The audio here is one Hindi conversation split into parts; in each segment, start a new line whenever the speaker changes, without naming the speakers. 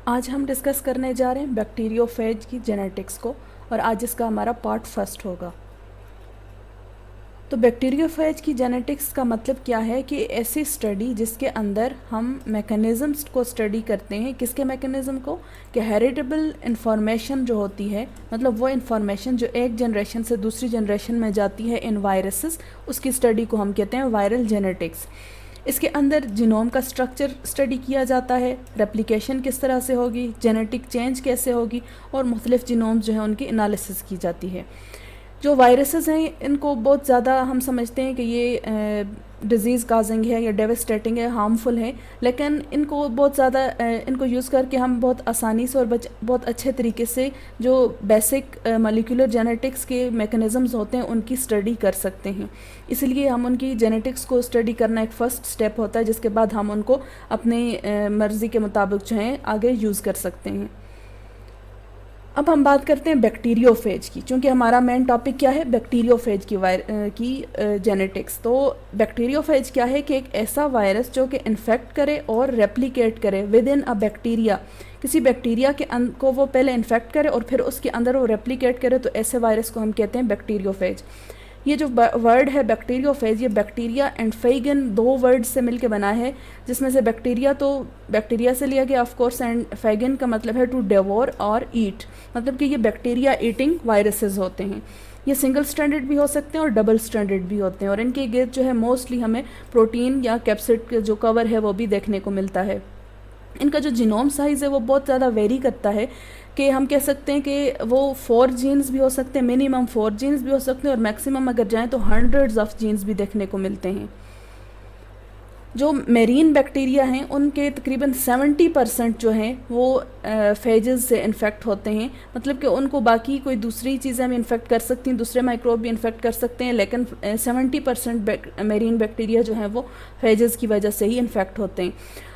आज हम डिस्कस करने जा रहे हैं बैक्टीरियोफेज की जेनेटिक्स को और आज इसका हमारा पार्ट फर्स्ट होगा। तो बैक्टीरियोफेज की जेनेटिक्स का मतलब क्या है कि ऐसी स्टडी जिसके अंदर हम मैकेनिज़म्स को स्टडी करते हैं। किसके मैकेनिज़्म को? कि हेरिडेबल इंफॉर्मेशन जो होती है, मतलब वो इंफॉर्मेशन जो एक जनरेशन से दूसरी जनरेशन में जाती है इन वायरसेस, उसकी स्टडी को हम कहते हैं वायरल जेनेटिक्स। इसके अंदर जीनोम का स्ट्रक्चर स्टडी किया जाता है, रेप्लिकेशन किस तरह से होगी, जेनेटिक चेंज कैसे होगी और मुख्तलिफ जीनोम्स जो है उनकी एनालिसिस की जाती है। जो वायरसेस हैं इनको बहुत ज़्यादा हम समझते हैं कि ये डिज़ीज़ काजिंग है या डेवास्टेटिंग है, हार्मफुल है, लेकिन इनको बहुत ज़्यादा इनको यूज़ करके हम बहुत आसानी से और बहुत अच्छे तरीके से जो बेसिक मॉलिक्यूलर जेनेटिक्स के मैकेनिज़म्स होते हैं उनकी स्टडी कर सकते हैं। इसलिए हम उनकी जेनेटिक्स को स्टडी करना एक फ़र्स्ट स्टेप होता है, जिसके बाद हम उनको अपनी मर्ज़ी के मुताबिक जो है आगे यूज़ कर सकते हैं। अब हम बात करते हैं बैक्टीरियोफेज की, क्योंकि हमारा मेन टॉपिक क्या है? बैक्टीरियोफेज की जेनेटिक्स। तो बैक्टीरियोफेज क्या है कि एक ऐसा वायरस जो कि इन्फेक्ट करे और रेप्लिकेट करे विद इन अ बैक्टीरिया, किसी बैक्टीरिया को वो पहले इन्फेक्ट करे और फिर उसके अंदर वो रेप्लिकेट करे, तो ऐसे वायरस को हम कहते हैं बैक्टीरियोफेज। ये जो वर्ड है बैक्टीरियोफेज, ये बैक्टीरिया एंड फेगन दो वर्ड से मिलके बना है, जिसमें से बैक्टीरिया तो बैक्टीरिया से लिया गया ऑफ कोर्स, एंड फेगन का मतलब है टू डेवोर और ईट, मतलब कि ये बैक्टीरिया ईटिंग वायरसेस होते हैं। ये सिंगल स्ट्रैंडेड भी हो सकते हैं और डबल स्ट्रैंडेड भी होते हैं, और इनके गिर्द जो है मोस्टली हमें प्रोटीन या कैप्सिड का जो कवर है वो भी देखने को मिलता है। इनका जो जीनोम साइज़ है वो बहुत ज़्यादा वेरी करता है, कि हम कह सकते हैं कि वो 4 जीन्स भी हो सकते हैं, मिनिमम 4 जीन्स भी हो सकते हैं, और मैक्सिमम अगर जाएं तो हंड्रेड्स ऑफ जीन्स भी देखने को मिलते हैं। जो मेरीन बैक्टीरिया हैं उनके तकरीबन 70% जो हैं वो फेजेस से इन्फेक्ट होते हैं, मतलब कि उनको बाकी कोई दूसरी चीज़ें भी इन्फेक्ट कर सकती हैं, दूसरे माइक्रोब भी इन्फेक्ट कर सकते हैं, लेकिन 70% मेरीन बैक्टीरिया जो हैं वो फेजेस की वजह से ही इन्फेक्ट होते हैं।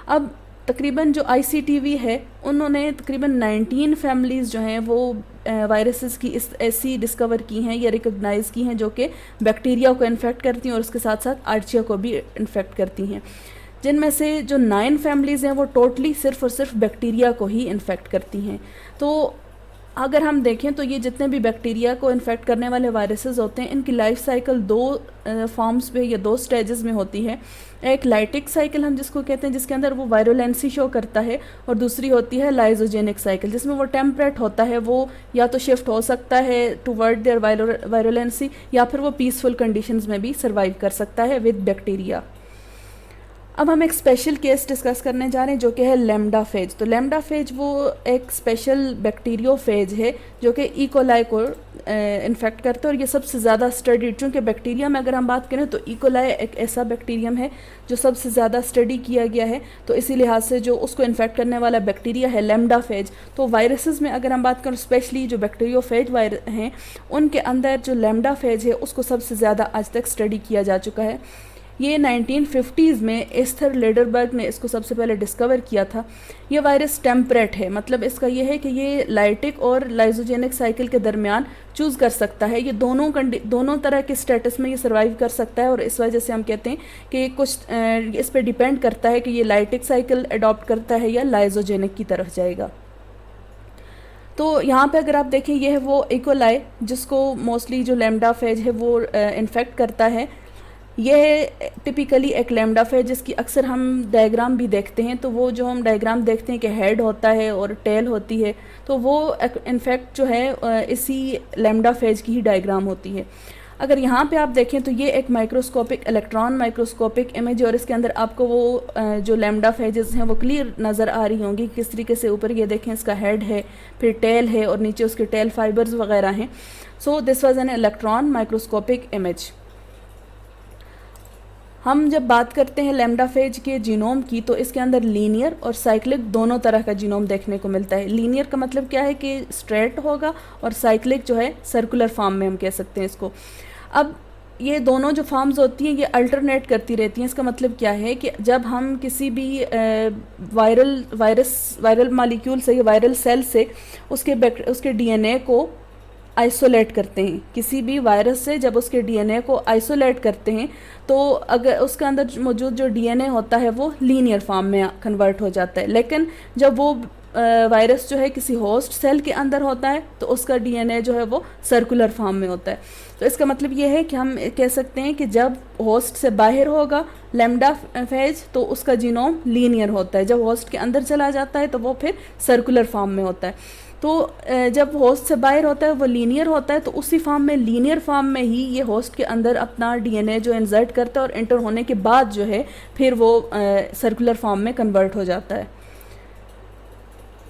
अब तकरीबन जो ICTV है उन्होंने तकरीबन 19 फैमिलीज़ जो हैं वो वायरसेस की ऐसी डिस्कवर की हैं या रिकॉग्नाइज़ की हैं जो कि बैक्टीरिया को इन्फेक्ट करती हैं और उसके साथ साथ आर्चिया को भी इन्फेक्ट करती हैं, जिनमें से जो 9 फैमिलीज़ हैं वो टोटली सिर्फ़ और सिर्फ बैक्टीरिया को ही इन्फेक्ट करती हैं। तो अगर हम देखें तो ये जितने भी बैक्टीरिया को इन्फेक्ट करने वाले वायरसेस होते हैं, इनकी लाइफ साइकिल 2 फॉर्म्स पे या 2 स्टेजेस में होती है। एक लाइटिक साइकिल हम जिसको कहते हैं, जिसके अंदर वो वायरुलेंसी शो करता है, और दूसरी होती है लाइजोजेनिक साइकिल, जिसमें वो टेम्परेट होता है, वो या तो शिफ्ट हो सकता है टुवर्ड देयर वायरुलेंसी या फिर वो पीसफुल कंडीशंस में भी सर्वाइव कर सकता है विद बैक्टीरिया। अब हम एक स्पेशल केस डिस्कस करने जा रहे हैं जो कि है लैम्डा फेज। तो लैम्डा फेज वो एक स्पेशल बैक्टीरियोफेज है जो कि इकोलाई को इन्फेक्ट करता है, और ये सबसे ज़्यादा स्टडी, चूँकि बैक्टीरिया में अगर हम बात करें तो इकोलाई एक ऐसा बैक्टीरियम है जो सबसे ज़्यादा स्टडी किया गया है, तो इसी लिहाज से जो उसको इन्फेक्ट करने वाला बैक्टीरिया है लैम्डा फेज। तो वायरसेस में अगर हम बात करें, स्पेशली जो बैक्टीरियोफेज वायरस हैं उनके अंदर जो लैम्डा फेज है उसको सबसे ज़्यादा आज तक स्टडी किया जा चुका है। ये 1950s में एस्थर लेडरबर्ग ने इसको सबसे पहले डिस्कवर किया था। ये वायरस टेम्परेट है, मतलब इसका ये है कि ये लाइटिक और लाइजोजेनिक साइकिल के दरमियान चूज़ कर सकता है, ये दोनों तरह के स्टेटस में ये सर्वाइव कर सकता है, और इस वजह से हम कहते हैं कि कुछ इस पर डिपेंड करता है कि ये लाइटिक साइकिल अडॉप्ट करता है या लाइजोजेनिक की तरफ जाएगा। तो यहाँ पे अगर आप देखें, ये है वो इकोलाई जिसको मोस्टली जो लैम्डा फेज है वो इन्फेक्ट करता है। यह टिपिकली एक लैम्डा फेज जिसकी अक्सर हम डायग्राम भी देखते हैं, तो वो जो हम डायग्राम देखते हैं कि हेड होता है और टेल होती है, तो वो इनफैक्ट जो है इसी लैम्डा फेज की ही डायग्राम होती है। अगर यहाँ पे आप देखें तो ये एक माइक्रोस्कोपिक इलेक्ट्रॉन माइक्रोस्कोपिक इमेज, और इसके अंदर आपको वो जो लैम्डा फेजेस हैं वो क्लियर नज़र आ रही होंगी किस तरीके से। ऊपर ये देखें इसका हेड है, फिर टेल है, और नीचे उसके टेल फाइबर्स वगैरह हैं। So this was an electron microscopic image. हम जब बात करते हैं लैम्डा फेज के जीनोम की, तो इसके अंदर लीनियर और साइक्लिक दोनों तरह का जीनोम देखने को मिलता है। लीनियर का मतलब क्या है कि स्ट्रेट होगा, और साइक्लिक जो है सर्कुलर फॉर्म में हम कह सकते हैं इसको। अब ये दोनों जो फॉर्म्स होती हैं ये अल्टरनेट करती रहती हैं। इसका मतलब क्या है कि जब हम किसी भी वायरल मॉलिक्यूल से या वायरल सेल से उसके DNA को आइसोलेट करते हैं, किसी भी वायरस से जब उसके डीएनए को आइसोलेट करते हैं तो अगर उसके अंदर मौजूद जो डीएनए होता है वो लीनियर फॉर्म में कन्वर्ट हो जाता है। लेकिन जब वो वायरस जो है किसी होस्ट सेल के अंदर होता है तो उसका डीएनए जो है वो सर्कुलर फॉर्म में होता है। तो इसका मतलब ये है कि हम कह सकते हैं कि जब होस्ट से बाहर होगा लैम्डा फेज तो उसका जीनोम लीनियर होता है, जब होस्ट के अंदर चला जाता है तो वो फिर सर्कुलर फॉर्म में होता है। तो जब होस्ट से बाहर होता है वो लीनियर होता है, तो उसी फॉर्म में लीनियर फॉर्म में ही ये होस्ट के अंदर अपना डीएनए जो इंसर्ट करता है और एंटर होने के बाद जो है फिर वो सर्कुलर फॉर्म में कन्वर्ट हो जाता है।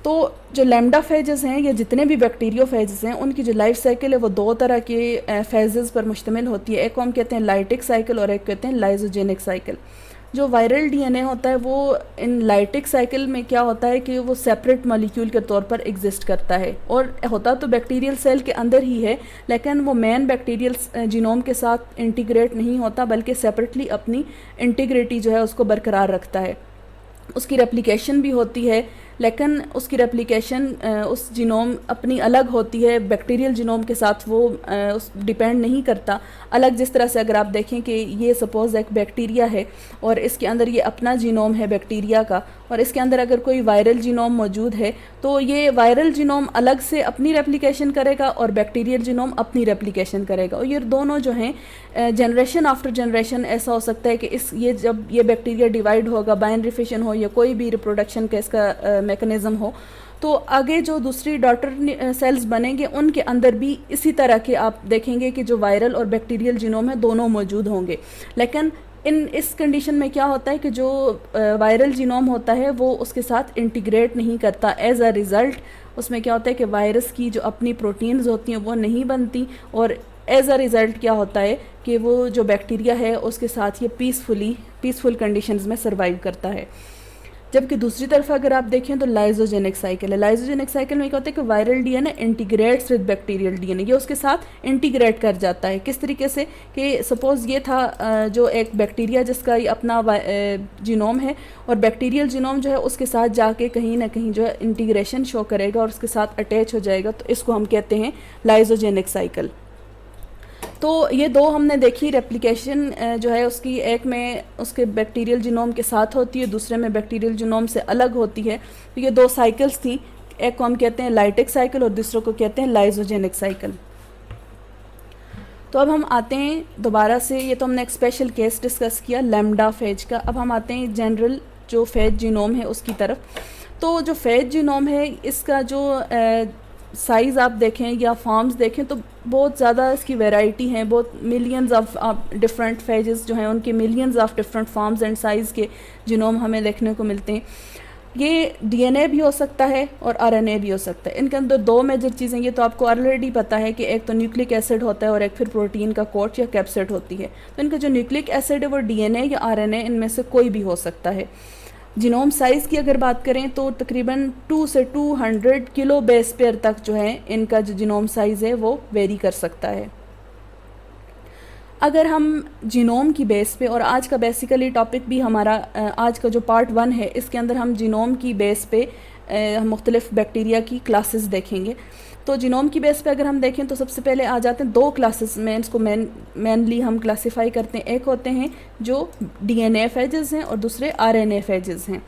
तो जो लैम्डा फेजेस हैं या जितने भी बैक्टीरियो फेजेस हैं उनकी जो लाइफ साइकिल है वो दो तरह के फेजेस पर मुश्तमिल होती है। एक को हम कहते हैं लाइटिक साइकिल और एक कहते हैं लाइजोजेनिक साइकिल। जो वायरल डीएनए होता है वो इन लाइटिक साइकिल में क्या होता है कि वो सेपरेट मॉलिक्यूल के तौर पर एग्जिस्ट करता है और होता तो बैक्टीरियल सेल के अंदर ही है, लेकिन वो मेन बैक्टीरियल जीनोम के साथ इंटीग्रेट नहीं होता बल्कि सेपरेटली अपनी इंटीग्रिटी जो है उसको बरकरार रखता है। उसकी रेप्लिकेशन भी होती है, लेकिन उसकी रेप्लिकेशन उस जीनोम अपनी अलग होती है, बैक्टीरियल जीनोम के साथ वो उस डिपेंड नहीं करता। अलग जिस तरह से अगर आप देखें कि ये सपोज़ एक बैक्टीरिया है और इसके अंदर ये अपना जीनोम है बैक्टीरिया का, और इसके अंदर अगर कोई वायरल जीनोम मौजूद है तो ये वायरल जीनोम अलग से अपनी रेप्लिकेशन करेगा और बैक्टीरियल जीनोम अपनी रेप्लिकेशन करेगा। और ये दोनों जो हैं जनरेशन आफ्टर जनरेशन ऐसा हो सकता है कि ये जब ये बैक्टीरिया डिवाइड होगा, बाइनरी फिशन हो या कोई भी रिप्रोडक्शन का इसका मैकेनिज़्म हो, तो आगे जो दूसरी डॉटर सेल्स बनेंगे उनके अंदर भी इसी तरह के आप देखेंगे कि जो वायरल और बैक्टीरियल जीनोम है दोनों मौजूद होंगे। लेकिन इस कंडीशन में क्या होता है कि जो वायरल जीनोम होता है वो उसके साथ इंटीग्रेट नहीं करता। एज अ रिज़ल्ट उसमें क्या होता है कि वायरस की जो अपनी प्रोटीन्स होती हैं वो नहीं बनती और एज अ रिज़ल्ट क्या होता है कि वो जो बैक्टीरिया है उसके साथ ये पीसफुल कंडीशंस में सर्वाइव करता है। जबकि दूसरी तरफ अगर आप देखें तो लाइजोजेनिक साइकिल है। लाइजोजेनिक साइकिल में क्या होता है कि viral DNA integrates with bacterial DNA, ये उसके साथ इंटीग्रेट कर जाता है। किस तरीके से कि सपोज़ ये था जो एक बैक्टीरिया जिसका ये अपना जीनोम है और बैक्टीरियल जीनोम जो है उसके साथ जाके कहीं ना कहीं जो है इंटीग्रेशन शो करेगा और उसके साथ अटैच हो जाएगा, तो इसको हम कहते हैं लाइजोजेनिक साइकिल। तो ये दो हमने देखी रेप्लिकेशन जो है उसकी, एक में उसके बैक्टीरियल जीनोम के साथ होती है, दूसरे में बैक्टीरियल जीनोम से अलग होती है। तो ये दो साइकिल्स थी, एक को हम कहते हैं लाइटिक साइकिल और दूसरे को कहते हैं लाइजोजेनिक साइकिल। तो अब हम आते हैं दोबारा से, ये तो हमने एक स्पेशल केस डिस्कस किया लैम्डा फेज का। अब हम आते हैं जनरल जो फेज जीनोम है उसकी तरफ। तो जो फेज जीनोम है इसका जो साइज़ आप देखें या फॉर्म्स देखें तो बहुत ज़्यादा इसकी वैरायटी हैं, बहुत मिलियंस ऑफ डिफरेंट फेजेस जो हैं उनके millions of different forms and size के जीनोम हमें देखने को मिलते हैं। ये डीएनए भी हो सकता है और आरएनए भी हो सकता है। इनके अंदर दो मेजर चीज़ें, ये तो आपको ऑलरेडी पता है कि एक तो न्यूक्लिक एसिड होता है और एक फिर प्रोटीन का कोट या कैप्सिड होती है। तो इनका जो न्यूक्लिक एसिड है वो डीएनए या आरएनए इनमें से कोई भी हो सकता है। जीनोम साइज़ की अगर बात करें तो तकरीबन 2 से 200 किलो बेस पेयर तक जो है इनका जो जीनोम साइज़ है वो वेरी कर सकता है। अगर हम जीनोम की बेस पे, और आज का बेसिकली टॉपिक भी हमारा आज का जो पार्ट 1 है इसके अंदर हम जीनोम की बेस पे हम मुख्तलिफ बैक्टीरिया की क्लासेस देखेंगे। तो जीनोम की बेस पे अगर हम देखें तो सबसे पहले आ जाते हैं दो क्लासेस में, इसको मेनली हम क्लासिफाई करते हैं। एक होते हैं जो डीएनए फेजेस हैं और दूसरे आरएनए फेजेस हैं।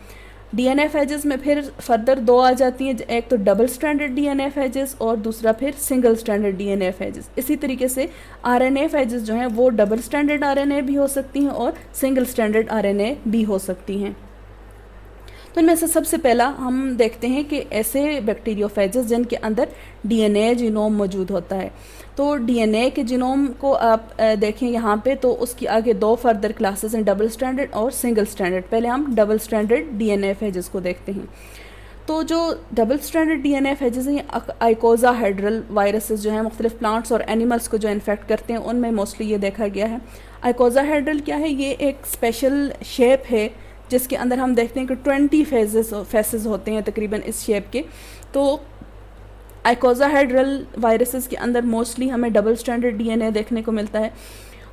डीएनए फेजेस में फिर फर्दर दो आ जाती हैं, एक तो डबल स्ट्रैंडेड डीएनए फेजेस और दूसरा फिर सिंगल स्ट्रैंडेड डीएनए फेजेस। इसी तरीके से आरएनए फेजेस जो हैं वो डबल स्ट्रैंडेड आरएनए भी हो सकती हैं और सिंगल स्ट्रैंडेड आरएनए भी हो सकती हैं। तो इनमें से सबसे पहला हम देखते हैं कि ऐसे बैक्टीरियोफेजेस जिनके अंदर डीएनए जीनोम मौजूद होता है। तो डीएनए के जीनोम को आप देखें यहाँ पे, तो उसकी आगे दो फर्दर क्लासेस हैं, डबल स्ट्रैंडेड और सिंगल स्ट्रैंडेड। पहले हम डबल स्ट्रैंडेड डीएनए फेजेस को देखते हैं। तो जो डबल स्ट्रैंडेड डीएनए फेजेस हैं, आइकोसाहेड्रल वायरसेस जो हैं मुख्तलिफ प्लांट्स और एनिमल्स को जो इन्फेक्ट करते हैं उनमें मोस्टली ये देखा गया है। आइकोसाहेड्रल क्या है? ये एक स्पेशल शेप है जिसके अंदर हम देखते हैं कि 20 फेसेस होते हैं तकरीबन इस शेप के। तो आइकोसाहेड्रल वायरसेस के अंदर मोस्टली हमें डबल स्ट्रैंडेड डीएनए देखने को मिलता है।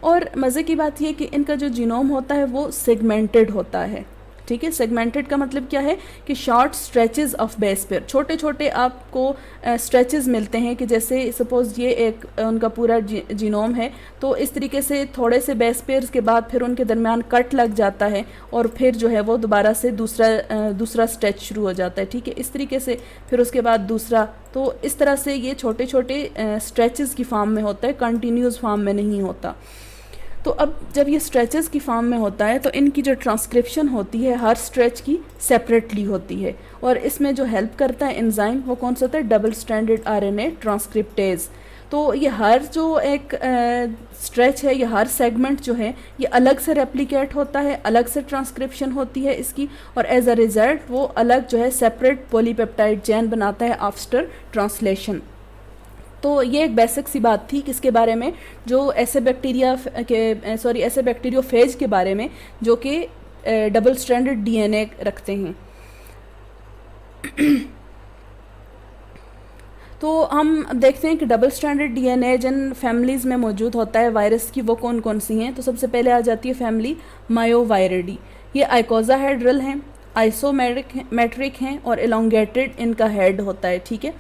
और मज़े की बात यह कि इनका जो जीनोम होता है वो सेगमेंटेड होता है, ठीक है। सेगमेंटेड का मतलब क्या है कि short stretches of base pair, छोटे छोटे आपको स्ट्रेचेस मिलते हैं कि जैसे सपोज़ ये एक उनका पूरा जीनोम है, तो इस तरीके से थोड़े से बेस पेयर्स के बाद फिर उनके दरमियान कट लग जाता है और फिर जो है वो दोबारा से दूसरा स्ट्रेच शुरू हो जाता है, ठीक है। इस तरीके से फिर उसके बाद दूसरा, तो इस तरह से ये छोटे छोटे स्ट्रेचेस की फॉर्म में होता है, कंटिन्यूस फॉर्म में नहीं होता। तो अब जब ये स्ट्रेचेस की फॉर्म में होता है तो इनकी जो ट्रांसक्रिप्शन होती है हर स्ट्रेच की सेपरेटली होती है, और इसमें जो हेल्प करता है एंजाइम वो कौन सा होता है, डबल स्ट्रैंडेड आरएनए ट्रांसक्रिप्टेज। तो ये हर जो एक स्ट्रेच है, ये हर सेगमेंट जो है ये अलग से रेप्लिकेट होता है, अलग से ट्रांसक्रिप्शन होती है इसकी, और एज अ रिजल्ट वो अलग जो है सेपरेट पॉलीपेप्टाइड चेन बनाता है आफ्टर ट्रांसलेशन। तो ये एक बेसिक सी बात थी किसके बारे में, जो ऐसे बैक्टीरियोफेज के बारे में जो कि डबल स्ट्रैंडेड डीएनए रखते हैं। तो हम देखते हैं कि डबल स्ट्रैंडेड डीएनए जिन फैमिलीज़ में मौजूद होता है वायरस की, वो कौन कौन सी हैं। तो सबसे पहले आ जाती है फैमिली मायोवायरिडी। ये आइकोसाहेड्रल हैं, आइसोमेट्रिक हैं और एलोंगेटेड इनका हेड होता है, ठीक है।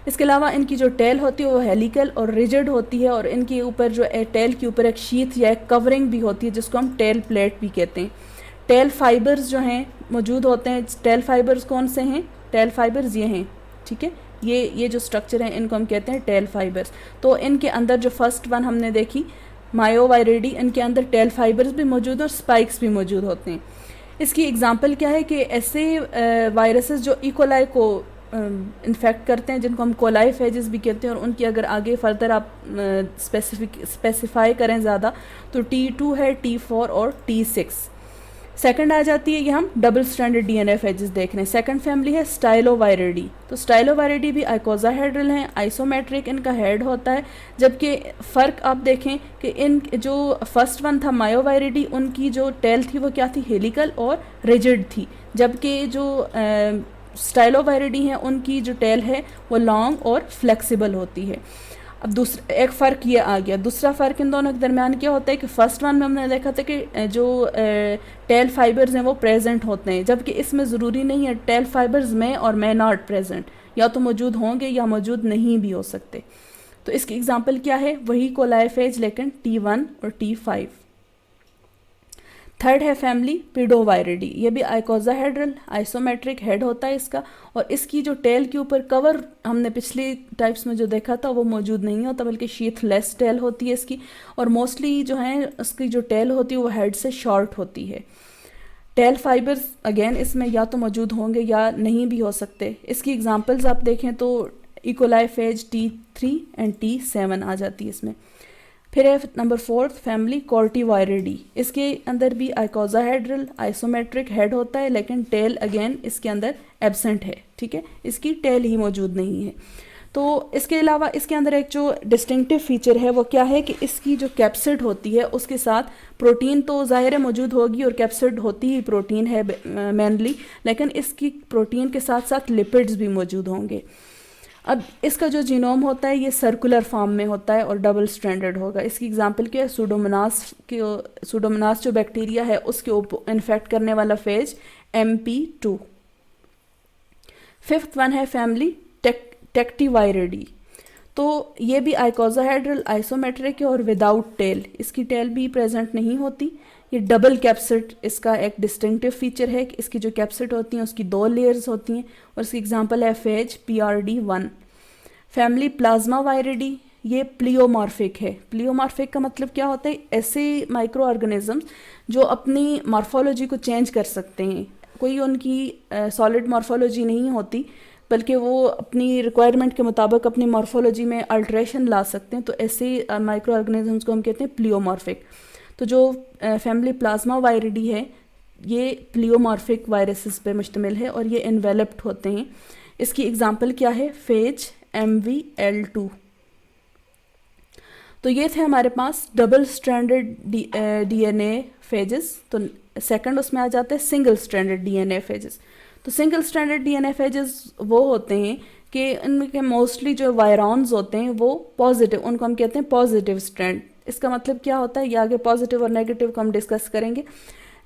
इसके अलावा इनकी जो टेल होती है वो हेलिकल और रिजिड होती है, और इनके ऊपर जो टेल के ऊपर एक शीथ या एक कवरिंग भी होती है जिसको हम टेल प्लेट भी कहते हैं। टेल फाइबर्स जो हैं मौजूद होते हैं। टेल फाइबर्स कौन से हैं, टेल फाइबर्स ये हैं, ठीक है। ये जो स्ट्रक्चर है इनको हम कहते हैं टेल फाइबर्स। तो इनके अंदर जो फर्स्ट वन हमने देखी मायोवायरिडी, इनके अंदर टेल फाइबर्स भी मौजूद और स्पाइक्स भी मौजूद होते हैं। इसकी एग्जांपल क्या है कि ऐसे वायरसेस जो इकोलाई को इन्फेक्ट करते हैं, जिनको हम कोलाई फेजेस भी कहते हैं, और उनकी अगर आगे फर्दर आप स्पेसिफाई करें ज़्यादा तो T2 है, T4 और T6। सेकंड आ जाती है, ये हम डबल स्ट्रैंडेड डीएनए फेजेस देख रहे हैं। सेकंड फैमिली है स्टाइलोवायरिडी। तो स्टाइलोवायरिडी भी आइकोसाहेड्रल हैं, आइसोमेट्रिक इनका हेड होता है, जबकि फ़र्क आप देखें कि इन जो फर्स्ट वन था मायोवायरिडी, उनकी जो टेल थी वो क्या थी, हेलिकल और रिजिड थी, जबकि जो स्टाइलोवायरिडी हैं उनकी जो टेल है वो लॉन्ग और फ्लेक्सिबल होती है। अब दूसरा एक फ़र्क ये आ गया। दूसरा फ़र्क इन दोनों के दरमियान क्या होता है कि फ़र्स्ट वन में हमने देखा था कि जो टेल फाइबर्स हैं वो प्रेजेंट होते हैं, जबकि इसमें ज़रूरी नहीं है, टेल फाइबर्स में और में नॉट प्रेजेंट, या तो मौजूद होंगे या मौजूद नहीं भी हो सकते। तो इसकी एग्जांपल क्या है, वही कोलाइफेज लेकिन T1 और T5। थर्ड है फैमिली पिडोवायरिडी। ये भी आइकोसाहेड्रल आइसोमेट्रिक हेड होता है इसका, और इसकी जो टेल के ऊपर कवर हमने पिछली टाइप्स में जो देखा था वो मौजूद नहीं होता, बल्कि शीथलेस टेल होती है इसकी, और मोस्टली जो है उसकी जो टेल होती है वो हेड से शॉर्ट होती है। टेल फाइबर्स अगेन इसमें या तो मौजूद होंगे या नहीं भी हो सकते। इसकी एग्जांपल्स आप देखें तो E coli phase T3 and T7 आ जाती है इसमें। फिर है नंबर फोर्थ फैमिली कॉर्टिवायरिडी। इसके अंदर भी आइकोसाहेड्रल आइसोमेट्रिक हेड होता है, लेकिन टेल अगेन इसके अंदर एब्सेंट है, ठीक है, इसकी टेल ही मौजूद नहीं है। तो इसके अलावा इसके अंदर एक जो डिस्टिंक्टिव फीचर है वो क्या है कि इसकी जो कैप्सिड होती है उसके साथ प्रोटीन तो ज़ाहिर है मौजूद होगी, और कैप्सिड होती ही प्रोटीन है मेनली, लेकिन इसकी प्रोटीन के साथ साथ लिपिड्स भी मौजूद होंगे। अब इसका जो जीनोम होता है ये सर्कुलर फॉर्म में होता है और डबल स्ट्रैंडेड होगा। इसकी एग्जांपल क्या है, सूडोमोनास जो बैक्टीरिया है उसके ऊपर इन्फेक्ट करने वाला फेज MP2। फिफ्थ वन है फैमिली टेक्टिवायरिडी। तो ये भी आइकोसाहेड्रल आइसोमेट्रिक है और विदाउट टेल, इसकी टेल भी प्रेजेंट नहीं होती। ये डबल कैप्सिड इसका एक डिस्टिंक्टिव फीचर है कि इसकी जो कैप्सिड होती हैं उसकी 2 लेयर्स होती हैं, और इसकी एग्जांपल है फेज PRD1। फैमिली प्लाज्मावायरिडी, ये प्लियोमॉर्फिक है। प्लियोमॉर्फिक का मतलब क्या होता है, ऐसे माइक्रो ऑर्गेनिजम्स जो अपनी मॉर्फोलॉजी को चेंज कर सकते हैं। कोई उनकी सॉलिड मॉर्फोलॉजी नहीं होती, बल्कि वो अपनी रिक्वायरमेंट के मुताबिक अपनी मॉर्फोलॉजी में अल्ट्रेशन ला सकते हैं। तो ऐसे माइक्रो ऑर्गेनिजम्स को हम कहते हैं प्लियोमॉर्फिक। तो जो फैमिली प्लाज्मावायरिडी है ये प्लियोमॉर्फिक वायरसेस पे मुश्तमिल है, और ये इन्वेलप्ड होते हैं। इसकी एग्जांपल क्या है, फेज MVL2। तो ये थे हमारे पास डबल स्ट्रैंडेड DNA फेजेस। तो सेकंड उसमें आ जाते हैं सिंगल स्ट्रैंडेड DNA फेजेस। तो सिंगल स्ट्रैंडेड DNA फेजेस वो होते हैं कि इनके मोस्टली जो वायरॉन्स होते हैं वो पॉजिटिव, उनको हम कहते हैं पॉजिटिव स्ट्रैंड। इसका मतलब क्या होता है, ये आगे पॉजिटिव और नेगेटिव को हम डिस्कस करेंगे।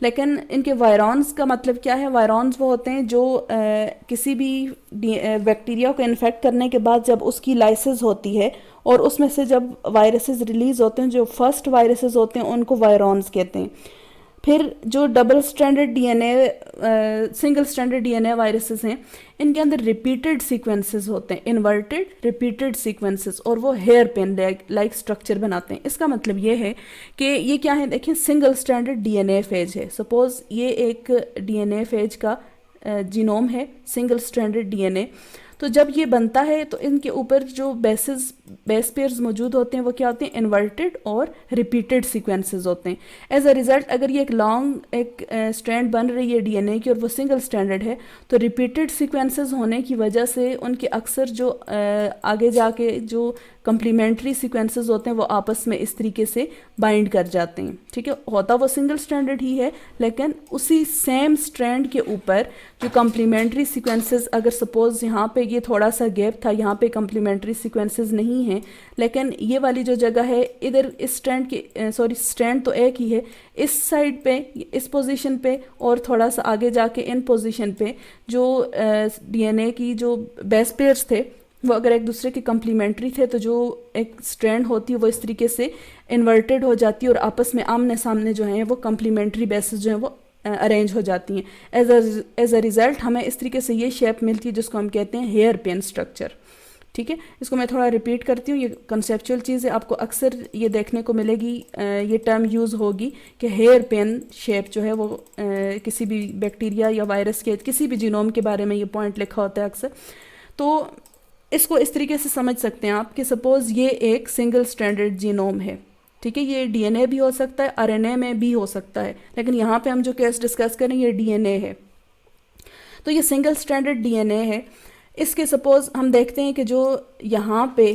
लेकिन इनके वायरॉन्स का मतलब क्या है? वायरॉन्स वो होते हैं जो किसी भी बैक्टीरिया को इन्फेक्ट करने के बाद जब उसकी लाइसिस होती है और उसमें से जब वायरसेस रिलीज होते हैं, जो फर्स्ट वायरसेस होते हैं उनको वायरॉन्स कहते हैं। फिर जो double stranded DNA single stranded DNA viruses हैं, इनके अंदर रिपीटेड सीक्वेंसेस होते हैं, इन्वर्टेड रिपीटेड सीक्वेंसेस, और वो हेयर पेन लाइक स्ट्रक्चर बनाते हैं। इसका मतलब ये है कि ये क्या है, देखिए सिंगल स्ट्रैंडेड डीएनए फेज है। सपोज ये एक डीएनए फेज का जीनोम है, सिंगल स्ट्रैंडेड डीएनए। तो जब ये बनता है तो इनके ऊपर जो बेस पेयर्स मौजूद होते हैं वो क्या होते हैं? इन्वर्टेड और रिपीटेड सीक्वेंसेस होते हैं। एज अ रिजल्ट अगर ये एक लॉन्ग एक स्ट्रैंड बन रही है डीएनए की और वो सिंगल स्ट्रैंडेड है, तो रिपीटेड सीक्वेंसेस होने की वजह से उनके अक्सर जो आगे जाके जो कम्प्लीमेंट्री सीक्वेंसेस होते हैं वो आपस में इस तरीके से बाइंड कर जाते हैं। ठीक है, होता वो सिंगल स्ट्रैंडेड ही है, लेकिन उसी सेम स्ट्रैंड के ऊपर जो कम्प्लीमेंट्री सीक्वेंसेस, अगर सपोज यहाँ पे ये थोड़ा सा गैप था, यहाँ पे कम्प्लीमेंट्री सीक्वेंसेस नहीं हैं, लेकिन ये वाली जो जगह है इधर इस स्ट्रैंड के स्ट्रैंड तो एक ही है, इस साइड पे इस पोजीशन पे और थोड़ा सा आगे जाके इन पोजीशन पे जो डीएनए की जो बेस पेयर्स थे वो अगर एक दूसरे के कम्प्लीमेंट्री थे, तो जो एक स्ट्रैंड होती है वो इस तरीके से इन्वर्टेड हो जाती है और आपस में आमने सामने जो हैं वो कम्प्लीमेंट्री बेसिस जो हैं वो अरेंज हो जाती हैं। एज अ रिज़ल्ट हमें इस तरीके से ये शेप मिलती है जिसको हम कहते हैं हेयर पेन स्ट्रक्चर। ठीक है, इसको मैं थोड़ा रिपीट करती हूँ, ये कंसेप्चुअल चीज़ है, आपको अक्सर ये देखने को मिलेगी, ये टर्म यूज़ होगी कि हेयर पेन शेप जो है वो किसी भी बैक्टीरिया या वायरस के किसी भी जीनोम के बारे में ये पॉइंट लिखा होता है अक्सर। तो इसको इस तरीके से समझ सकते हैं आप कि सपोज़ ये एक सिंगल स्ट्रैंडेड जीनोम है। ठीक है, ये डीएनए भी हो सकता है, आरएनए में भी हो सकता है, लेकिन यहाँ पे हम जो केस डिस्कस करें ये डीएनए है। तो ये सिंगल स्ट्रैंडेड डीएनए है। इसके सपोज़ हम देखते हैं कि जो यहाँ पे,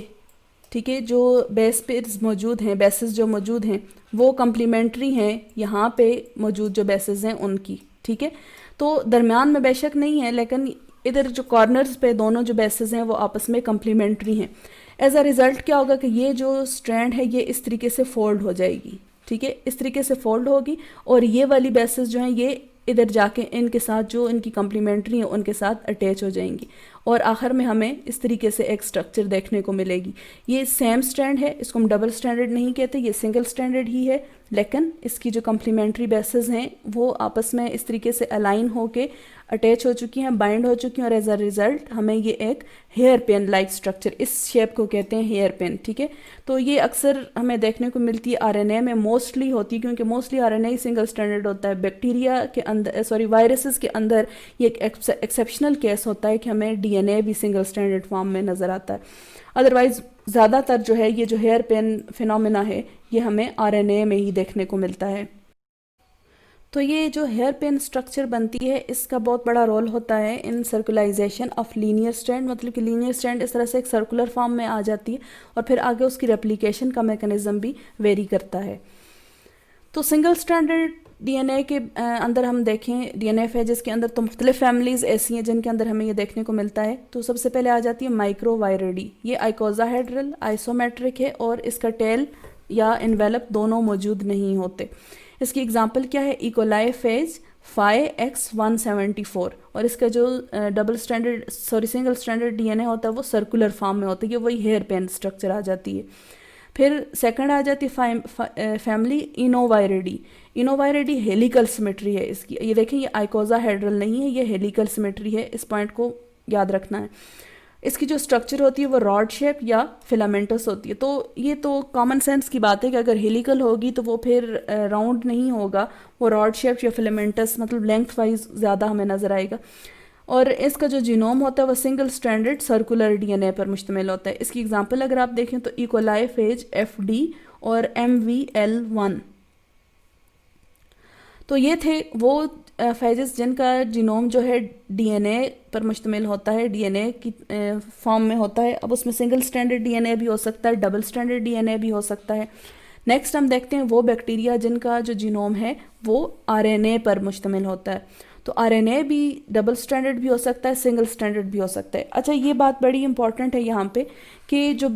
ठीक है, जो बेस पेयर्स मौजूद हैं, बेसिस जो मौजूद हैं वो कम्प्लीमेंट्री हैं यहाँ पे मौजूद जो बेसिस हैं उनकी। ठीक है, तो दरमियान में बेशक नहीं है, लेकिन इधर जो कॉर्नर्स पे दोनों जो बेसिस हैं वो आपस में कम्प्लीमेंट्री हैं। एज अ रिज़ल्ट क्या होगा कि ये जो स्ट्रैंड है ये इस तरीके से फोल्ड हो जाएगी। ठीक है, इस तरीके से फोल्ड होगी और ये वाली बेसिस जो हैं ये इधर जाके इनके साथ जो इनकी कम्प्लीमेंट्री हैं उनके साथ अटैच हो जाएंगी और आखिर में हमें इस तरीके से एक स्ट्रक्चर देखने को मिलेगी। ये सेम स्ट्रैंड है, इसको हम डबल स्ट्रैंडेड नहीं कहते, ये सिंगल स्ट्रैंडेड ही है, लेकिन इसकी जो कम्प्लीमेंट्री बेसिस हैं वो आपस में इस तरीके से अलाइन होके अटैच हो चुकी हैं, बाइंड हो चुकी हैं और एज अ रिज़ल्ट हमें ये एक हेयर पेन लाइक स्ट्रक्चर, इस शेप को कहते हैं हेयर पेन। ठीक है, तो ये अक्सर हमें देखने को मिलती है आरएनए में, मोस्टली होती है क्योंकि मोस्टली आरएनए ही सिंगल स्ट्रैंडेड होता है। बैक्टीरिया के अंदर वायरसेस के अंदर ये एक एक्सेप्शनल केस होता है कि हमें डीएनए भी सिंगल स्ट्रैंडेड फॉर्म में नज़र आता है। अदरवाइज ज़्यादातर जो है ये जो हेयर पेन फिनोमेना है ये हमें आरएनए में ही देखने को मिलता है। तो ये जो हेयर पेन स्ट्रक्चर बनती है इसका बहुत बड़ा रोल होता है इन सर्कुलाइजेशन ऑफ लीनियर स्ट्रैंड, मतलब कि लीनियर स्ट्रैंड इस तरह से एक सर्कुलर फॉर्म में आ जाती है और फिर आगे उसकी रेप्लिकेशन का मैकेनिज्म भी वेरी करता है। तो सिंगल स्ट्रैंडेड डीएनए के अंदर हम देखें, डीएनए फेजेस के अंदर तो मुख्तलिफ फैमिलीज़ ऐसी हैं जिनके अंदर हमें ये देखने को मिलता है। तो सबसे पहले आ जाती है माइक्रोवायरिडी। ये आइकोजाहेड्रल आइसोमेट्रिक है और इसका टेल या इन्वेलप दोनों मौजूद नहीं होते। इसकी एग्जांपल क्या है? इकोलाई फेज FIX174 और इसका जो सिंगल स्ट्रैंडेड डीएनए होता है वो सर्कुलर फॉर्म में होता है, ये वही हेयर पेन स्ट्रक्चर आ जाती है। फिर सेकंड आ जाती है फैमिली इनोवायरिडी। इनोवायरिडी हेलिकल सिमेट्री है इसकी, ये देखें ये आइकोजाहेड्रल नहीं है, ये हेलिकल सिमेट्री है, इस पॉइंट को याद रखना है। इसकी जो स्ट्रक्चर होती है वो रॉड शेप या फिलामेंटस होती है। तो ये तो कॉमन सेंस की बात है कि अगर हेलिकल होगी तो वो फिर राउंड नहीं होगा, वो रॉड शेप या फिलामेंटस मतलब लेंथ वाइज ज़्यादा हमें नज़र आएगा। और इसका जो जीनोम होता है वो सिंगल स्ट्रैंडेड सर्कुलर डीएनए पर मुश्तमिल होता है। इसकी एग्जांपल अगर आप देखें तो इकोलाई फेज FD और MVL1। तो ये थे वो फेजेस जिनका जीनोम जो है डीएनए पर मुश्तमिल होता है, डीएनए की फॉर्म में होता है। अब उसमें सिंगल स्ट्रैंडेड डीएनए भी हो सकता है, डबल स्ट्रैंडेड डीएनए भी हो सकता है। नेक्स्ट हम देखते हैं वो बैक्टीरिया जिनका जो जीनोम है वो आरएनए पर मुश्तमिल होता है। तो आरएनए भी डबल स्ट्रैंडेड भी हो सकता है, सिंगल स्ट्रैंडेड भी हो सकता है। अच्छा, ये बात बड़ी इंपॉर्टेंट है यहाँ पे कि जो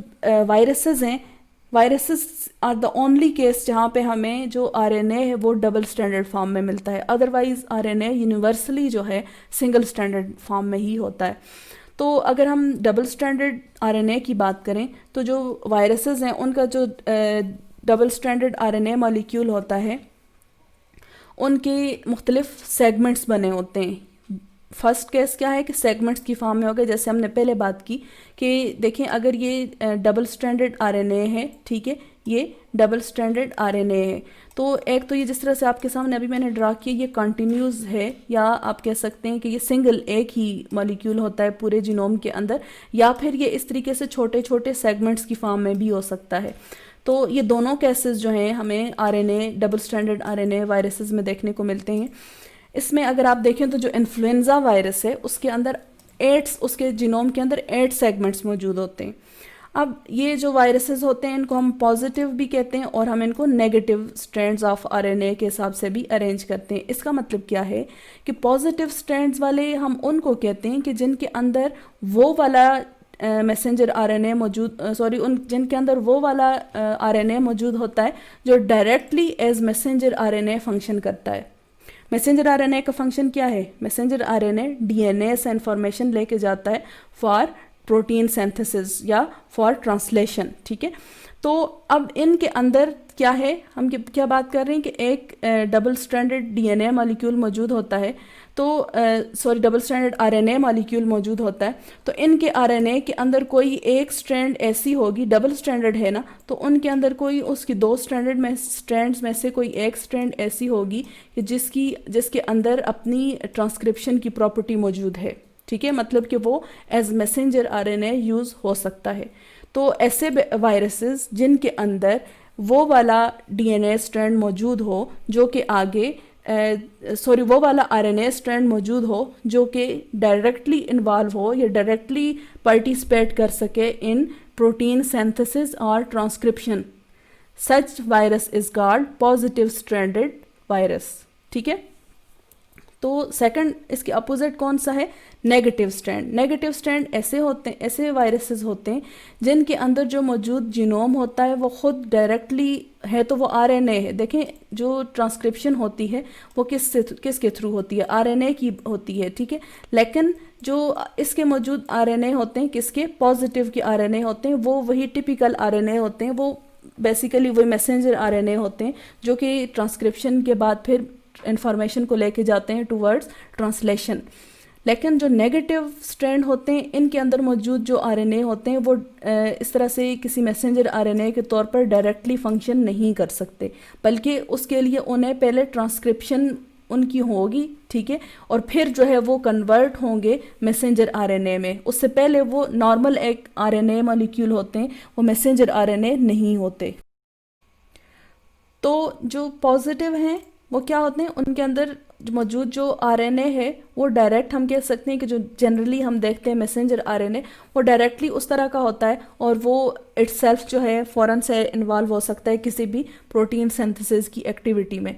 वायरसेस हैं viruses are the only case जहाँ पे हमें जो आरएनए है वो डबल स्टैंडर्ड फॉर्म में मिलता है, अदरवाइज आरएनए यूनिवर्सली जो है सिंगल स्टैंडर्ड फॉर्म में ही होता है। तो अगर हम डबल स्टैंडर्ड आरएनए की बात करें तो जो वायरसेस हैं उनका जो डबल स्टैंडर्ड आरएनए मॉलिक्यूल होता है उनके मुख्तलिफ सेगमेंट्स बने होते हैं। फर्स्ट केस क्या है कि सेगमेंट्स की फॉर्म में हो गए, जैसे हमने पहले बात की कि देखें अगर ये डबल स्टैंडर्ड आरएनए है, ठीक है, ये डबल स्टैंडर्ड आरएनए है, तो एक तो ये जिस तरह से आपके सामने अभी मैंने ड्रा किया ये कंटिन्यूस है, या आप कह सकते हैं कि ये सिंगल एक ही मॉलिक्यूल होता है पूरे जीनोम के अंदर, या फिर ये इस तरीके से छोटे छोटे सेगमेंट्स की फॉर्म में भी हो सकता है। तो ये दोनों केसेस जो हैं हमें RNA double standard RNA viruses में देखने को मिलते हैं। इसमें अगर आप देखें तो जो इन्फ्लुएंजा वायरस है उसके अंदर उसके जीनोम के अंदर 8 सेगमेंट्स मौजूद होते हैं। अब ये जो वायरसेस होते हैं इनको हम पॉजिटिव भी कहते हैं और हम इनको नेगेटिव स्ट्रैंड्स ऑफ आरएनए के हिसाब से भी अरेंज करते हैं। इसका मतलब क्या है कि पॉजिटिव स्ट्रैंड्स वाले हम उनको कहते हैं कि जिनके अंदर वो वाला मैसेंजर आरएनए मौजूद जिनके अंदर वो वाला आरएनए मौजूद होता है जो directly as messenger RNA function करता है। मैसेंजर आरएनए का फंक्शन क्या है? मैसेंजर आरएनए डीएनए से इंफॉर्मेशन लेके जाता है फॉर प्रोटीन सिंथेसिस या फॉर ट्रांसलेशन, ठीक है। तो अब इनके अंदर क्या है, हम क्या बात कर रहे हैं कि एक डबल स्ट्रैंडेड डीएनए मॉलिक्यूल मौजूद होता है, तो डबल स्ट्रैंडेड आरएनए मॉलिक्यूल मौजूद होता है। तो इनके आरएनए के अंदर कोई एक स्ट्रैंड ऐसी होगी, डबल स्ट्रैंडेड है ना, तो उनके अंदर कोई उसकी 2 स्ट्रैंड्स में से कोई एक स्ट्रैंड ऐसी होगी कि जिसके अंदर अपनी ट्रांसक्रिप्शन की प्रॉपर्टी मौजूद है, ठीक है, मतलब कि वो एज मैसेंजर आरएनए यूज़ हो सकता है। तो ऐसे वायरसेस जिनके अंदर वो वाला डीएनए स्ट्रैंड मौजूद हो जो कि आगे वो वाला आरएनए स्ट्रैंड मौजूद हो जो कि डायरेक्टली इन्वॉल्व हो या डायरेक्टली पार्टिसिपेट कर सके इन प्रोटीन सिंथेसिस और transcription, such virus is called positive stranded virus, ठीक है। तो सेकंड इसके अपोजिट कौन सा है? Negative strand. नेगेटिव स्ट्रैंड ऐसे वायरसेस होते हैं जिनके अंदर जो मौजूद जीनोम होता है वो खुद डायरेक्टली है, तो वो आरएनए है। देखें जो ट्रांसक्रिप्शन होती है वो किसके थ्रू होती है? आरएनए की होती है, ठीक है। लेकिन जो इसके मौजूद आरएनए होते हैं किसके? पॉजिटिव के आरएनए होते हैं, वो वही टिपिकल आरएनए होते हैं, वो बेसिकली वही मैसेंजर आरएनए होते हैं जो कि ट्रांसक्रिप्शन के बाद फिर इंफॉर्मेशन को लेके जाते हैं टूवर्ड्स ट्रांसलेशन। लेकिन जो नेगेटिव स्ट्रैंड होते हैं इनके अंदर मौजूद जो आरएनए होते हैं वो इस तरह से किसी मैसेंजर आरएनए के तौर पर डायरेक्टली फंक्शन नहीं कर सकते, बल्कि उसके लिए उन्हें पहले ट्रांसक्रिप्शन उनकी होगी, ठीक है, और फिर जो है वो कन्वर्ट होंगे मैसेंजर आरएनए में। उससे पहले वो नॉर्मल एक आरएनए मॉलिक्यूल होते हैं, वो मैसेंजर आरएनए नहीं होते। तो जो पॉजिटिव हैं वो क्या होते हैं? उनके अंदर मौजूद जो आरएनए है वो डायरेक्ट, हम कह सकते हैं कि जो जनरली हम देखते हैं मैसेंजर आरएनए वो डायरेक्टली उस तरह का होता है और वो इटसेल्फ जो है फ़ौरन से इन्वॉल्व हो सकता है किसी भी प्रोटीन सिंथेसिस की एक्टिविटी में।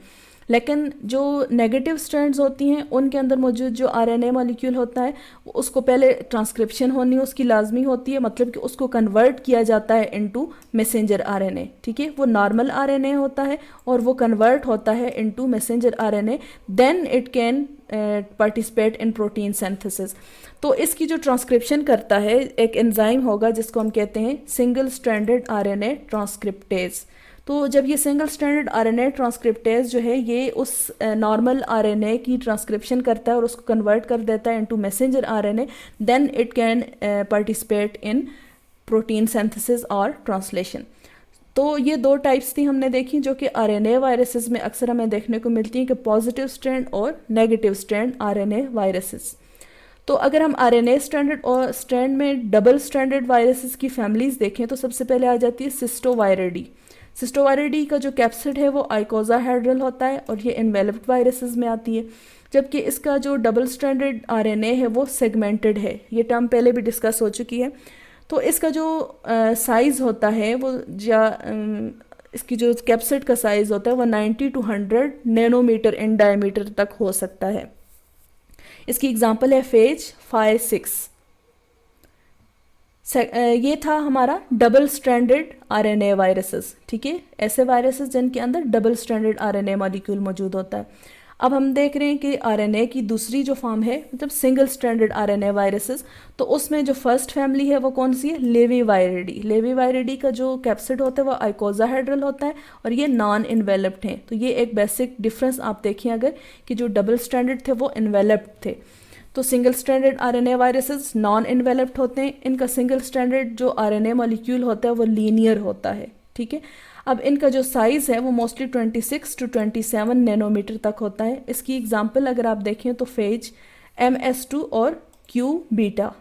लेकिन जो नेगेटिव स्ट्रैंड्स होती हैं उनके अंदर मौजूद जो आरएनए मॉलिक्यूल होता है उसको पहले ट्रांसक्रिप्शन होनी उसकी लाजमी होती है, मतलब कि उसको कन्वर्ट किया जाता है इनटू मैसेंजर आरएनए, ठीक है। वो नॉर्मल आरएनए होता है और वो कन्वर्ट होता है into messenger RNA, then it can participate in protein synthesis. तो इसकी जो ट्रांसक्रिप्शन करता है एक एंजाइम होगा जिसको हम कहते हैं सिंगल स्ट्रैंडेड आरएनए ट्रांसक्रिप्टेज। तो जब ये सिंगल स्ट्रैंडेड आरएनए ट्रांसक्रिप्टेज जो है ये उस नॉर्मल आरएनए की ट्रांसक्रिप्शन करता है और उसको कन्वर्ट कर देता है into messenger RNA, then it can participate in protein synthesis और ट्रांसलेशन। तो ये 2 टाइप्स थी हमने देखी जो कि आरएनए वायरसेस में अक्सर हमें देखने को मिलती हैं कि पॉजिटिव स्ट्रैंड और नेगेटिव स्ट्रैंड आरएनए वायरसेस। तो अगर हम आरएनए स्ट्रैंडेड और स्ट्रैंड में डबल स्ट्रैंडेड वायरसेस की फैमिलीज देखें तो सबसे पहले आ जाती है सिस्टोवायरिडी। सिस्टोवायरिडी का जो कैप्सिड है वो आइकोसाहेड्रल होता है और ये इन्वेलप्ड वायरसेस में आती है, जबकि इसका जो डबल स्ट्रैंडेड आरएनए है वो सेगमेंटेड है। ये टर्म पहले भी डिस्कस हो चुकी है। तो इसका जो साइज़ होता है वो इसकी जो कैप्सिड का साइज़ होता है वो 90 to 100 नैनोमीटर इन डायमीटर तक हो सकता है। इसकी एग्जांपल है फेज 5-6। ये था हमारा डबल स्ट्रैंडेड आरएनए वायरसेस, ठीक है, ऐसे वायरसेस जिनके अंदर डबल स्ट्रैंडेड आरएनए मॉलिक्यूल मौजूद होता है। अब हम देख रहे हैं कि आरएनए की दूसरी जो फॉर्म है मतलब सिंगल स्ट्रैंडेड आरएनए वायरसेस, तो उसमें जो फर्स्ट फैमिली है वो कौन सी है, लेवीवायरिडी। लेवीवायरिडी का जो कैप्सिड होता है वो आइकोजाहेड्रल होता है और ये नॉन इन्वेलप्ड हैं। तो ये एक बेसिक डिफरेंस आप देखिए अगर, कि जो डबल स्ट्रैंडेड थे वो इन्वेलप्ड थे, तो single stranded RNA viruses non enveloped होते हैं। इनका सिंगल स्ट्रैंडेड जो आरएनए मॉलिक्यूल होता है वो लीनियर होता है, ठीक है। अब इनका जो साइज़ है वो मोस्टली 26 to 27 नैनोमीटर तक होता है। इसकी एग्जांपल अगर आप देखें तो फेज, MS2 और क्यू बीटा।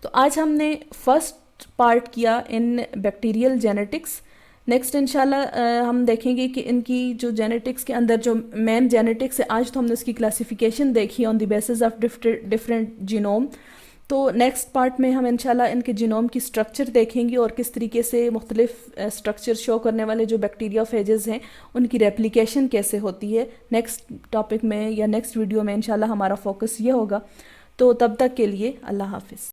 तो आज हमने फर्स्ट पार्ट किया इन बैक्टीरियल जेनेटिक्स। नेक्स्ट इंशाल्लाह हम देखेंगे कि इनकी जो जेनेटिक्स के अंदर जो मेन जेनेटिक्स है, आज तो हमने उसकी क्लासिफिकेशन देखी on the basis of different genome. तो नेक्स्ट पार्ट में हम इंशाल्लाह इनके जीनोम की स्ट्रक्चर देखेंगे और किस तरीके से मुख्तलिफ स्ट्रक्चर शो करने वाले जो बैक्टीरिया फेजेस हैं उनकी रेप्लिकेशन कैसे होती है। नेक्स्ट टॉपिक में या नेक्स्ट वीडियो में इंशाल्लाह हमारा फोकस ये होगा। तो तब तक के लिए अल्लाह हाफिज़।